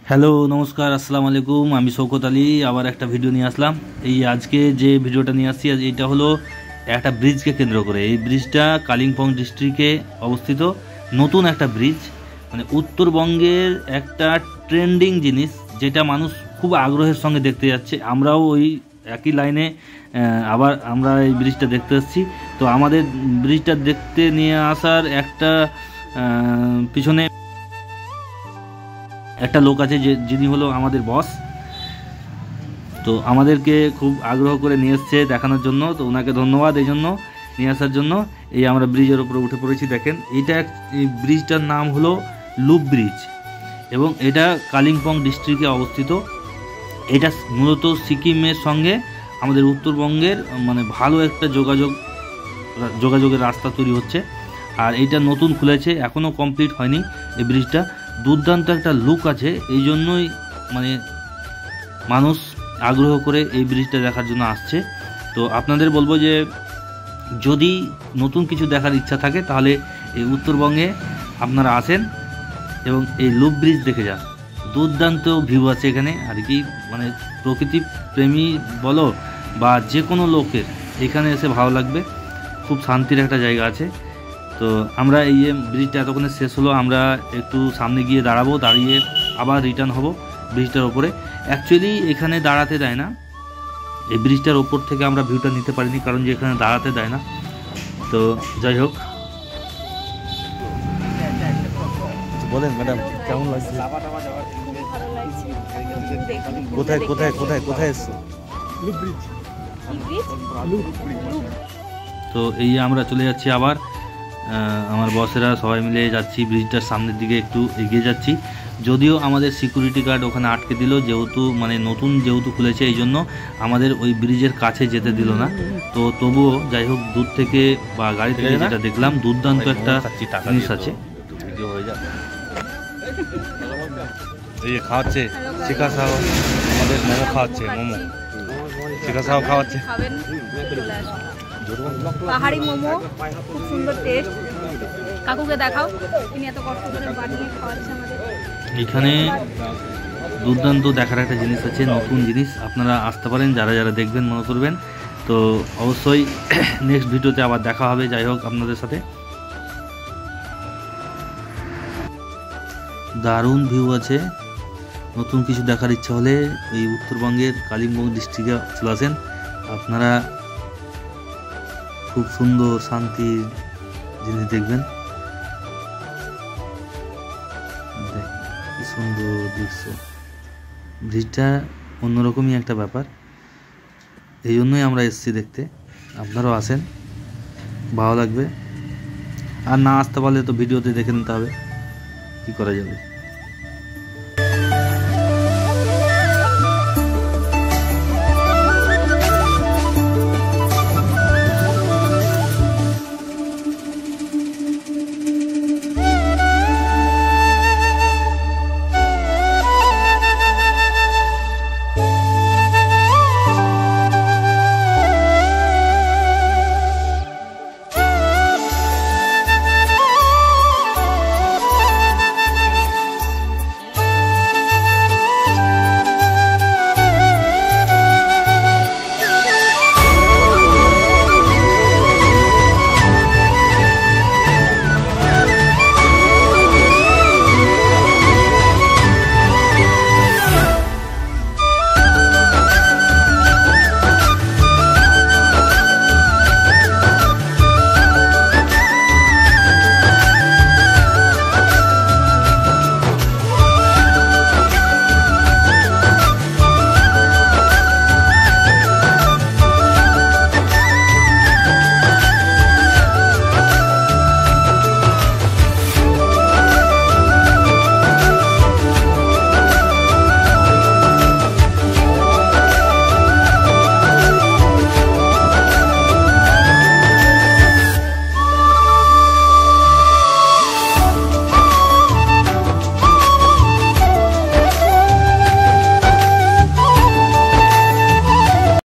Hello নমস্কার আসসালামু আলাইকুম। আমি শওকত আলী আবার একটা ভিডিও নিয়ে আসলাম। এই আজকে যে ভিডিওটা নিয়ে আসছি এটা হলো একটা ব্রিজকে কেন্দ্র করে। এই ব্রিজটা কালিম্পং ডিস্ট্রিক্টে অবস্থিত নতুন একটা ব্রিজ, মানে উত্তরবঙ্গের একটা ট্রেন্ডিং জিনিস যেটা মানুষ খুব আগ্রহের সঙ্গে দেখতে যাচ্ছে। আমরাও ওই একই লাইনে আবার আমরা এই ব্রিজটা দেখতে এসেছি। তো আমাদের ব্রিজটা দেখতে নিয়ে আসার একটা পিছনে একটা লোক আছে যিনি হলো আমাদের বস। তো আমাদেরকে খুব আগ্রহ করে নিয়ে এসছে দেখানোর জন্য, তো ওনাকে ধন্যবাদ এই জন্য নিয়ে আসার জন্য। এই আমরা ব্রিজের উপরে উঠে পড়েছি, দেখেন এইটা এই ব্রিজটার নাম হলো লুপ ব্রিজ এবং এটা কালিম্পং ডিস্ট্রিক্টে অবস্থিত। এটা মূলত সিকিমের সঙ্গে আমাদের উত্তরবঙ্গের মানে ভালো একটা যোগাযোগের রাস্তা তৈরি হচ্ছে। আর এইটা নতুন খুলেছে, এখনও কমপ্লিট হয়নি এই ব্রিজটা। দুর্দান্ত একটা লুক আছে, এই জন্যই মানে মানুষ আগ্রহ করে এই ব্রিজটা দেখার জন্য আসছে। তো আপনাদের বলবো যে যদি নতুন কিছু দেখার ইচ্ছা থাকে তাহলে এই উত্তরবঙ্গে আপনারা আসেন এবং এই লুপ ব্রিজ দেখে যান। দুর্দান্ত ভিউ আছে এখানে, আর কি মানে প্রকৃতি প্রেমী বলো বা যে কোনো লোকের এখানে এসে ভালো লাগবে। খুব শান্তির একটা জায়গা আছে। তো আমরা এই যে ব্রিজটা এতক্ষণে শেষ হলো, আমরা একটু সামনে গিয়ে দাঁড়াবো, দাঁড়িয়ে আবার রিটার্ন হব ব্রিজটার ওপরে। অ্যাকচুয়ালি এখানে দাঁড়াতে দেয় না, এই ব্রিজটার ওপর থেকে আমরা ভিউটা নিতে পারিনি কারণ যে এখানে দাঁড়াতে দেয় না। তো যাই হোক, বলেন ম্যাডাম কেমন লাগছে? কোথায় কোথায় কোথায় কোথায় এসছো? তো এই আমরা চলে যাচ্ছি আবার, আমার বসেরা সবাই মিলে যাচ্ছি ব্রিজটার সামনের দিকে, একটু এগিয়ে যাচ্ছি। যদিও আমাদের সিকিউরিটি গার্ড ওখানে আটকে দিল, যেহেতু মানে নতুন যেহেতু খুলেছে এই জন্য আমাদের ওই ব্রিজের কাছে যেতে দিল না। তো তবুও যাই হোক, দূর থেকে বা গাড়ি থেকে যেটা দেখলাম দুর্দান্ত একটা জিনিস আছে। এই যে খাওয়াচ্ছে শিখা সাহ, আমাদের মোমো খাওয়াচ্ছে, মোমো শিখা সাহ খাওয়াচ্ছে পাহাড়ি মোমো, খুব সুন্দর টেস্ট। কাকুকে দেখাও, তিনি এত কষ্ট করে বানিয়ে খাওয়াচ্ছে আমাদের। এখানে দুর্দান্ত দেখার একটা জিনিস আছে, নতুন জিনিস। আপনারা আসতে পারেন, যারা যারা দেখবেন মনে করবেন। তো অবশ্যই নেক্সট ভিডিওতে আবার দেখা হবে। যাই হোক, আপনাদের সাথে দারুণ ভিউ আছে। নতুন কিছু দেখার ইচ্ছা হলে এই উত্তরবঙ্গের কালিম্পং ডিস্ট্রিক্টে চলে আসেন। আপনারা খুব সুন্দর শান্তির জিনিস দেখবেন। কি সুন্দর দৃশ্য, ব্রিজটা অন্যরকমই একটা ব্যাপার, এই জন্যই আমরা এসেছি দেখতে। আপনারাও আসেন, ভালো লাগবে। আর না আসতে পারলে তো ভিডিওতে দেখে নিতে হবে, কি করা যাবে।